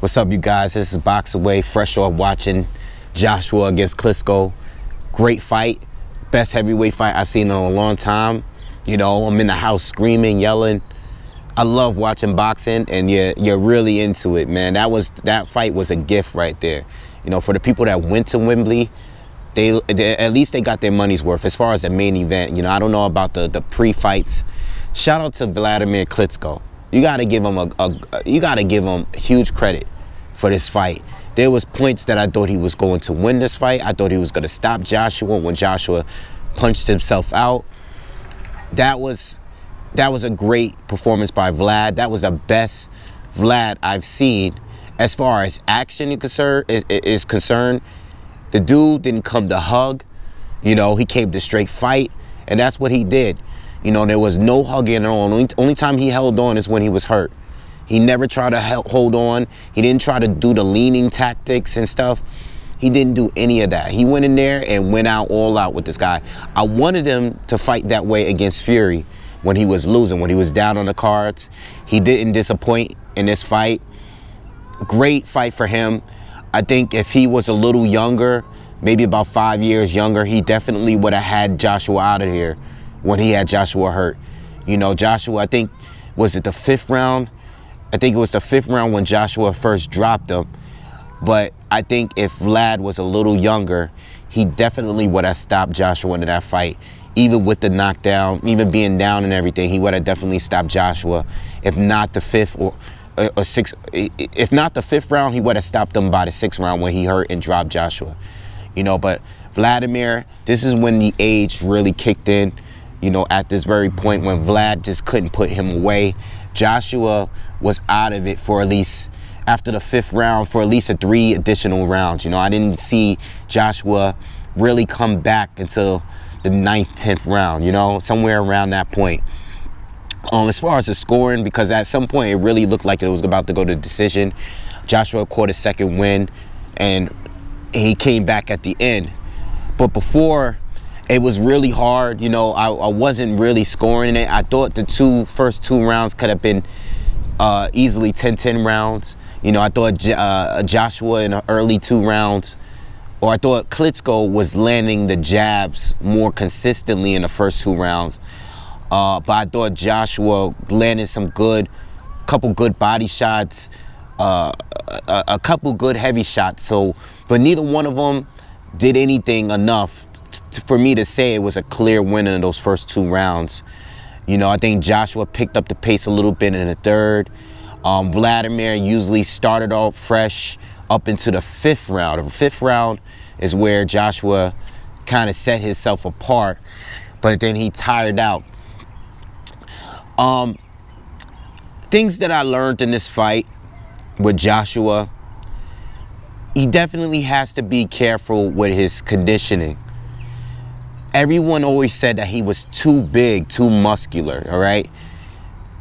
What's up, you guys? This is BoxingWave, fresh off watching Joshua against Klitschko. Great fight. Best heavyweight fight I've seen in a long time. You know, I'm in the house screaming, yelling. I love watching boxing, and you're really into it, man. That fight was a gift right there. You know, for the people that went to Wembley, they at least they got their money's worth as far as the main event. You know, I don't know about the pre-fights. Shout out to Wladimir Klitschko. You gotta give him huge credit for this fight. There was points that I thought he was going to win this fight. I thought he was gonna stop Joshua when Joshua punched himself out. That was a great performance by Vlad. That was the best Vlad I've seen as far as action is concerned. The dude didn't come to hug. You know, he came to straight fight, and that's what he did. You know, there was no hugging at all. Only time he held on is when he was hurt. He never tried to hold on. He didn't try to do the leaning tactics and stuff. He didn't do any of that. He went in there and went out all out with this guy. I wanted him to fight that way against Fury when he was losing, when he was down on the cards. He didn't disappoint in this fight. Great fight for him. I think if he was a little younger, maybe about 5 years younger, he definitely would have had Joshua out of here when he had Joshua hurt. You know, Joshua, I think, was it the 5th round? I think it was the 5th round when Joshua first dropped him. But I think if Vlad was a little younger, he definitely would have stopped Joshua in that fight. Even with the knockdown, even being down and everything, he would have definitely stopped Joshua. If not the 5th or 6th, if not the 5th round, he would have stopped him by the 6th round when he hurt and dropped Joshua. You know, but Wladimir, this is when the age really kicked in. You know, at this very point when Vlad just couldn't put him away. Joshua was out of it for at least, after the 5th round, for at least 3 additional rounds. You know, I didn't see Joshua really come back until the 9th, 10th round, you know, somewhere around that point. As far as the scoring, because at some point it really looked like it was about to go to decision. Joshua caught a 2nd win, and he came back at the end. But before, it was really hard. You know, I wasn't really scoring it. I thought the first two rounds could have been easily 10-10 rounds. You know, I thought Joshua in the early 2 rounds, or I thought Klitschko was landing the jabs more consistently in the first 2 rounds. But I thought Joshua landed some couple good body shots, a couple good heavy shots. But neither one of them did anything enough for me to say it was a clear win in those first 2 rounds. You know, I think Joshua picked up the pace a little bit in the 3rd. Wladimir usually started off fresh up into the 5th round. The 5th round is where Joshua kind of set himself apart, but then he tired out. Things that I learned in this fight with Joshua, he definitely has to be careful with his conditioning. Everyone always said that he was too big, too muscular, all right?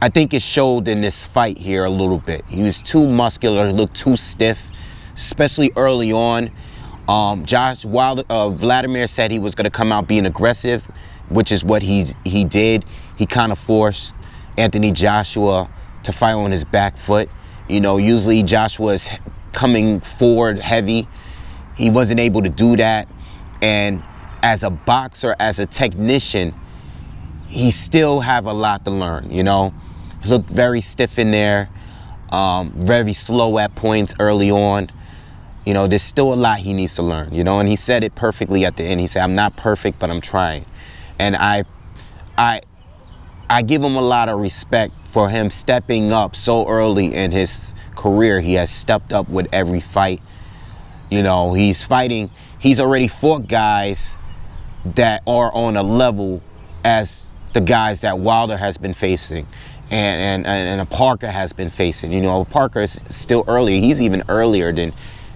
I think it showed in this fight here a little bit. He was too muscular, he looked too stiff, especially early on. Wladimir said he was going to come out being aggressive, which is what he did. He kind of forced Anthony Joshua to fight on his back foot. You know, usually Joshua is coming forward heavy. He wasn't able to do that. And as a boxer, as a technician, he still have a lot to learn, you know. He looked very stiff in there, very slow at points early on. You know, there's still a lot he needs to learn, you know, and he said it perfectly at the end. He said, I'm not perfect, but I'm trying. And I give him a lot of respect for him stepping up so early in his career. He has stepped up with every fight. You know, he's already fought guys that are on a level as the guys that Wilder has been facing and Parker has been facing. You know, Parker is still early. He's even earlier than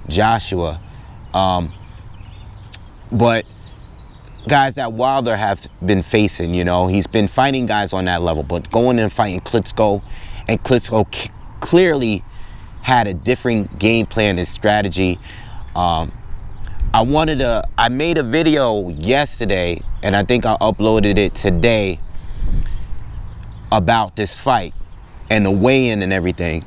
Joshua. But guys that Wilder have been facing, you know, he's been fighting guys on that level, but going and fighting Klitschko, and Klitschko clearly had a different game plan and strategy. I made a video yesterday, and I think I uploaded it today, about this fight and the weigh-in and everything.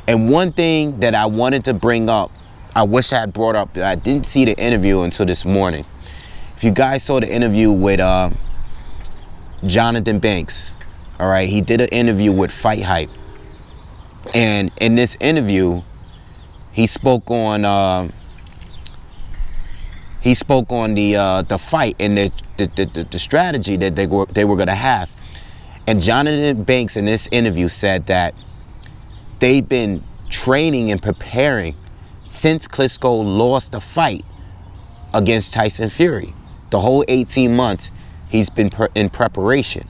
And one thing that I wanted to bring up, I wish I had brought up, I didn't see the interview until this morning. If you guys saw the interview with Jonathan Banks, all right, he did an interview with Fight Hype. And in this interview, he spoke on the fight and the strategy that they were going to have. And Jonathan Banks in this interview said that they've been training and preparing since Klitschko lost the fight against Tyson Fury. The whole 18 months he's been in preparation,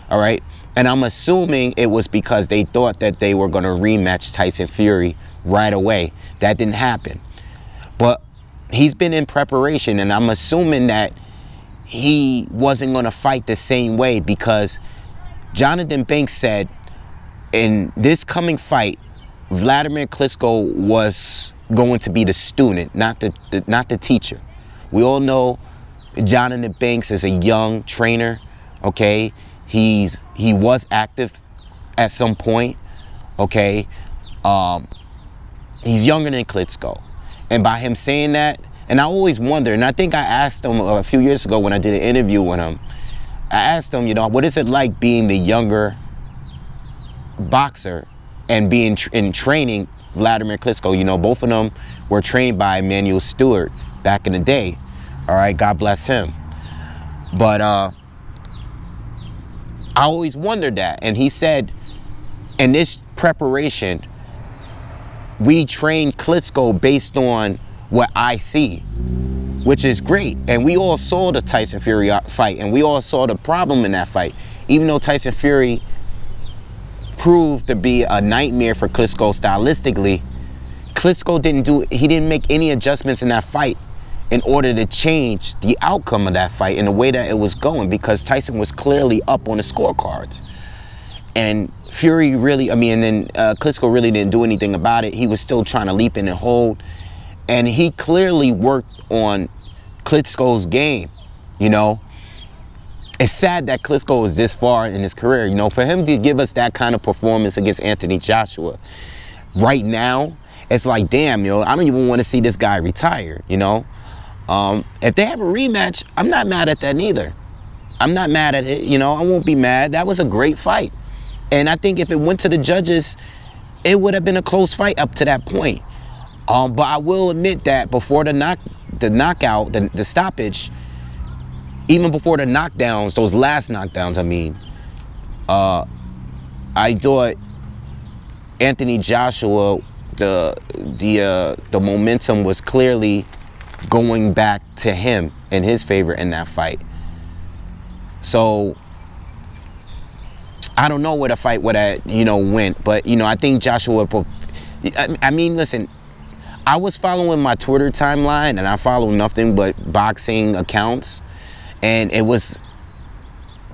all right? And I'm assuming it was because they thought that they were going to rematch Tyson Fury right away. That didn't happen. But he's been in preparation, and I'm assuming that he wasn't going to fight the same way, because Jonathan Banks said in this coming fight, Wladimir Klitschko was going to be the student, not the teacher. We all know Jonathan Banks is a young trainer, okay? He was active at some point, okay? He's younger than Klitschko. And by him saying that, and I always wonder, and I think I asked him a few years ago when I did an interview with him, I asked him, you know, what is it like being the younger boxer and being in training Wladimir Klitschko? You know, both of them were trained by Emanuel Stewart back in the day. All right, God bless him. But I always wondered that. And he said, in this preparation, we train Klitschko based on what I see, which is great. And we all saw the Tyson Fury fight, and we all saw the problem in that fight. Even though Tyson Fury proved to be a nightmare for Klitschko stylistically, Klitschko didn't make any adjustments in that fight in order to change the outcome of that fight in the way that it was going, because Tyson was clearly up on the scorecards. And Fury really, and then Klitschko really didn't do anything about it. He was still trying to leap in and hold. And he clearly worked on Klitschko's game, you know. It's sad that Klitschko is this far in his career, you know. For him to give us that kind of performance against Anthony Joshua right now, it's like, damn, you know, I don't even want to see this guy retire, you know. If they have a rematch, I'm not mad at that neither. I'm not mad at it, you know. I won't be mad. That was a great fight. And I think if it went to the judges, it would have been a close fight up to that point. But I will admit that before the knockout, the stoppage, even before the knockdowns, those last knockdowns, I thought Anthony Joshua, the momentum was clearly going back to him in his favor in that fight. So I don't know where the fight would have, you know, went, but you know, I think Joshua. Listen, I was following my Twitter timeline, and I follow nothing but boxing accounts, and it was,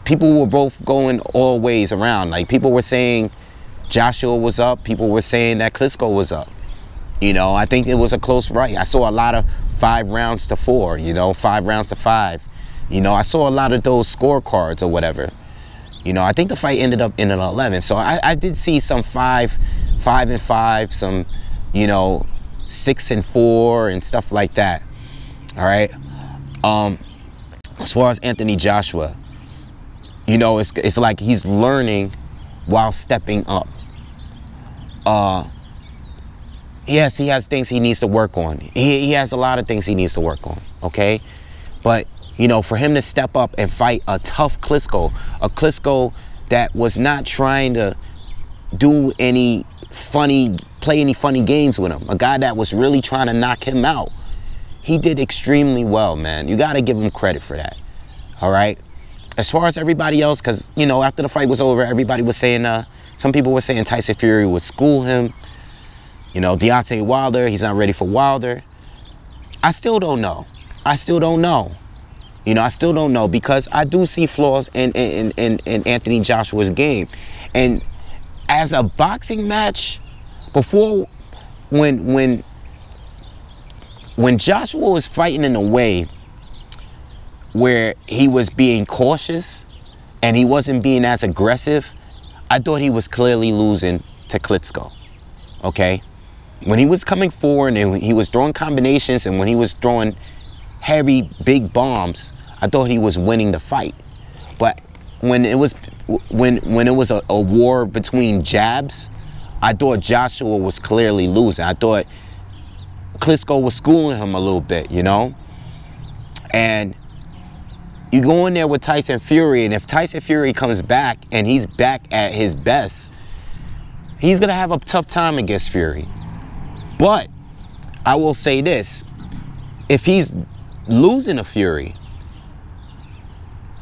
people were both going all ways around. Like, people were saying Joshua was up, people were saying that Klitschko was up. You know, I think it was a close fight. I saw a lot of 5 rounds to 4, you know, 5 rounds to 5. You know, I saw a lot of those scorecards or whatever. You know, I think the fight ended up in an 11. So I did see some 5-5, some, you know, 6-4 and stuff like that. All right. As far as Anthony Joshua, you know, it's like he's learning while stepping up. Yes, he has things he needs to work on. He has a lot of things he needs to work on, okay? But, you know, for him to step up and fight a tough Klitschko, a Klitschko that was not trying to do any play any funny games with him, a guy that was really trying to knock him out, he did extremely well, man. You got to give him credit for that, all right? As far as everybody else, because, you know, after the fight was over, everybody was saying, some people were saying Tyson Fury would school him. You know, Deontay Wilder, he's not ready for Wilder. I still don't know. I still don't know. You know, I still don't know, because I do see flaws in Anthony Joshua's game. And as a boxing match, before, when Joshua was fighting in a way where he was being cautious and he wasn't being as aggressive, I thought he was clearly losing to Klitschko. okay? When he was coming forward and he was throwing combinations and when he was throwing heavy, big bombs, I thought he was winning the fight. But when it was a war between jabs, I thought Joshua was clearly losing. I thought Klitschko was schooling him a little bit, you know? And you go in there with Tyson Fury, and if Tyson Fury comes back and he's back at his best, he's going to have a tough time against Fury. But I will say this, if he's losing to Fury,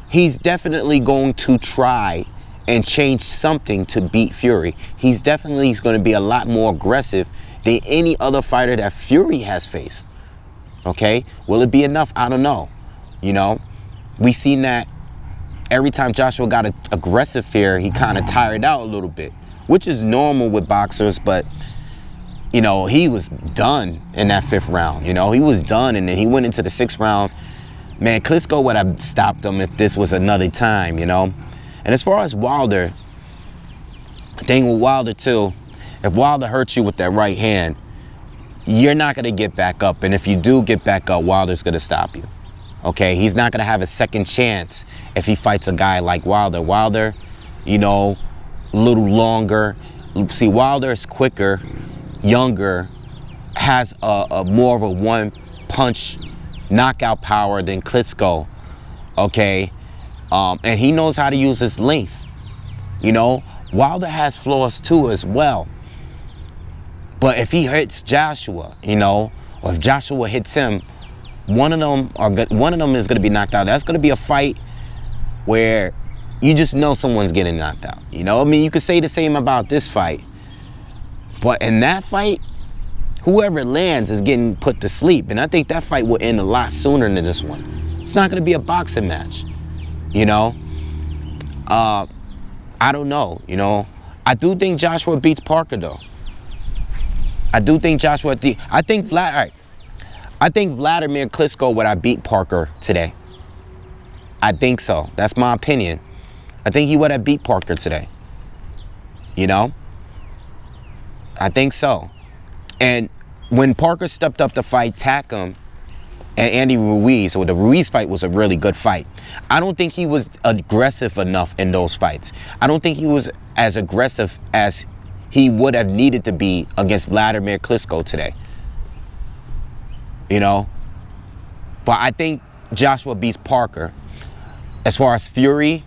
he's definitely going to try and change something to beat Fury. He's definitely going to be a lot more aggressive than any other fighter that Fury has faced. Okay? Will it be enough? I don't know. You know? We seen that every time Joshua got an aggressive Fury, he kind of tired out a little bit, which is normal with boxers, but, you know, he was done in that 5th round. You know, he was done, and then he went into the 6th round. Man, Klitschko would have stopped him if this was another time, you know? And as far as Wilder, the thing with Wilder, too, if Wilder hurts you with that right hand, you're not going to get back up. And if you do get back up, Wilder's going to stop you. Okay, he's not going to have a second chance if he fights a guy like Wilder. Wilder, you know, a little longer. See, Wilder is quicker, younger, has a more of a one-punch knockout power than Klitschko, okay? And he knows how to use his length, you know? Wilder has flaws too as well. But if he hits Joshua, you know, or if Joshua hits him, one of them is going to be knocked out. That's going to be a fight where you just know someone's getting knocked out. You know, I mean, you could say the same about this fight. But in that fight, whoever lands is getting put to sleep. And I think that fight will end a lot sooner than this one. It's not going to be a boxing match, you know. I don't know, you know. I do think Joshua beats Parker, though. I do think Joshua... I think Wladimir Klitschko would have beat Parker today. I think so. That's my opinion. I think he would have beat Parker today. You know? I think so. And when Parker stepped up to fight Takam and Andy Ruiz, so the Ruiz fight was a really good fight, I don't think he was aggressive enough in those fights. I don't think he was as aggressive as he would have needed to be against Wladimir Klitschko today. You know? But I think Joshua beats Parker. As far as Fury,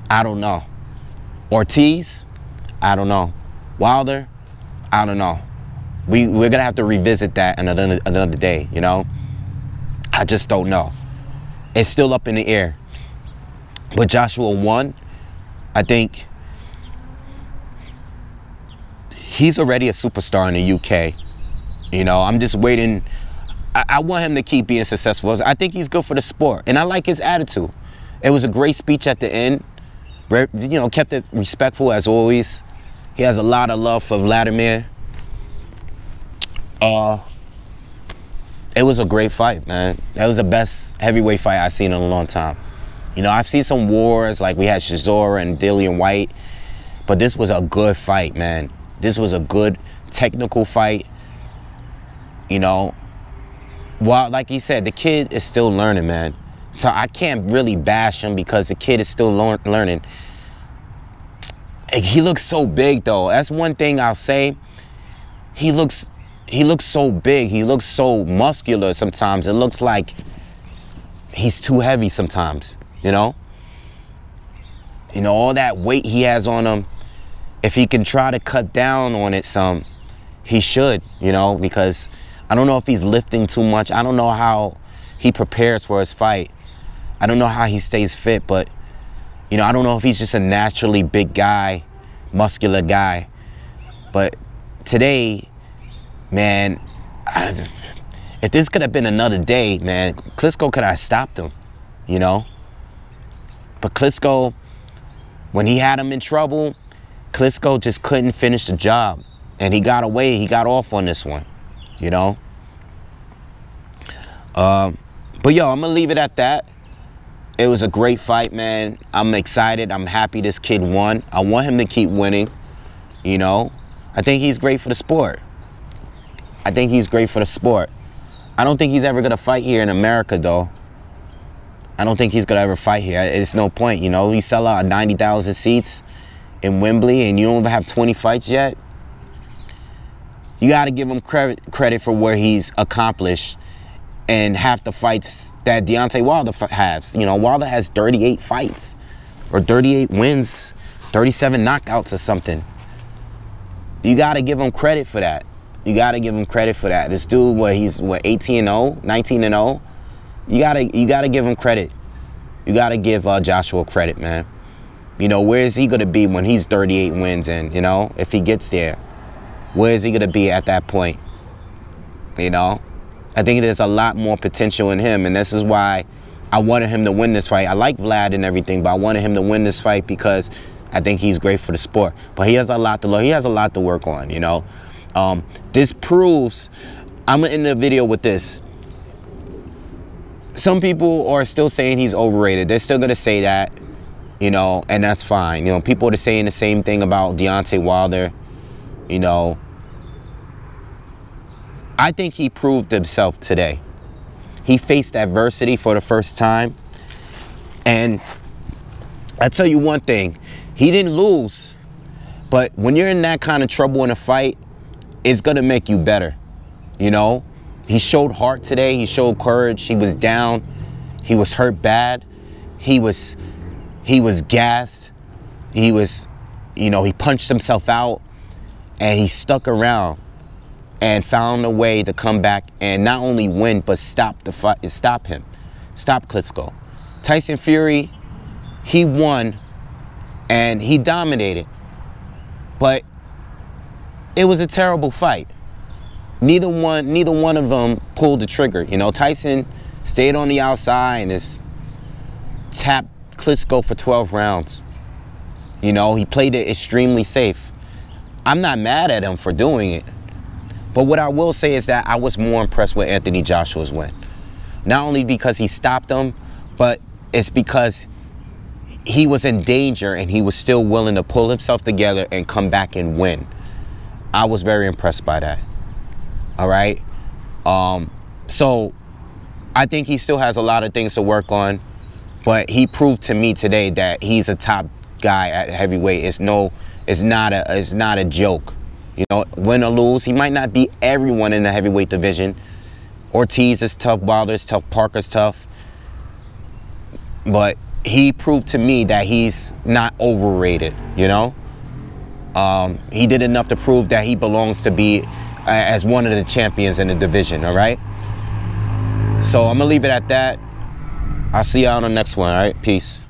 I don't know. Ortiz, I don't know. Wilder, I don't know. We're going to have to revisit that another day, you know? I just don't know. It's still up in the air. But Joshua won. I think he's already a superstar in the UK. You know, I'm just waiting. I want him to keep being successful. I think he's good for the sport, and I like his attitude. It was a great speech at the end. You know, kept it respectful as always. He has a lot of love for Wladimir. It was a great fight, man. That was the best heavyweight fight I've seen in a long time. You know, I've seen some wars, like we had Chisora and Dillian White, but this was a good fight, man. This was a good technical fight. You know, well, like he said, the kid is still learning, man. So I can't really bash him because the kid is still learning. He looks so big, though. That's one thing I'll say. He looks so big. He looks so muscular sometimes. It looks like he's too heavy sometimes, you know? You know, all that weight he has on him, if he can try to cut down on it some, he should, you know, because I don't know if he's lifting too much. I don't know how he prepares for his fight. I don't know how he stays fit, but, you know, I don't know if he's just a naturally big guy, muscular guy. But today, man, if this could have been another day, man, Klitschko could have stopped him, you know? But Klitschko, when he had him in trouble, Klitschko just couldn't finish the job. And he got away, he got off on this one, you know? But yo, I'm gonna leave it at that. It was a great fight, man. I'm excited, I'm happy this kid won. I want him to keep winning, you know? I think he's great for the sport. I think he's great for the sport. I don't think he's ever going to fight here in America, though. I don't think he's going to ever fight here. It's no point, you know. You sell out 90,000 seats in Wembley and you don't even have 20 fights yet. You got to give him credit for where he's accomplished and half the fights that Deontay Wilder has. You know, Wilder has 38 fights or 38 wins, 37 knockouts or something. You got to give him credit for that. You got to give him credit for that. This dude, he's 18-0, 19-0. You gotta give him credit. You gotta give Joshua credit, man. You know, where is he gonna be when he's 38 wins and, you know, if he gets there? Where is he gonna be at that point? You know? I think there's a lot more potential in him, and this is why I wanted him to win this fight. I like Vlad and everything, but I wanted him to win this fight because I think he's great for the sport. But he has a lot to learn. He has a lot to work on, you know? This proves, I'm gonna end the video with this. Some people are still saying he's overrated. They're still gonna say that, you know, and that's fine. You know, people are saying the same thing about Deontay Wilder, you know. I think he proved himself today. He faced adversity for the first time. And I tell you one thing, he didn't lose. But when you're in that kind of trouble in a fight, it's gonna make you better, you know. He showed heart today. He showed courage. He was down. He was hurt bad. He was gassed. He was, you know, he punched himself out, and he stuck around and found a way to come back and not only win but stop the fight, stop him, stop Klitschko. Tyson Fury, he won and he dominated, but it was a terrible fight. Neither one of them pulled the trigger. You know, Tyson stayed on the outside and just tapped Klitschko for 12 rounds. You know, he played it extremely safe. I'm not mad at him for doing it. But what I will say is that I was more impressed with Anthony Joshua's win. Not only because he stopped him, but it's because he was in danger and he was still willing to pull himself together and come back and win. I was very impressed by that. All right. So I think he still has a lot of things to work on, but he proved to me today that he's a top guy at heavyweight. It's not a joke. You know, win or lose, he might not beat everyone in the heavyweight division. Ortiz is tough, Wilder is tough, Parker's tough. But he proved to me that he's not overrated, you know? He did enough to prove that he belongs to be as one of the champions in the division, all right? So I'm gonna leave it at that. I'll see you on the next one, all right? Peace.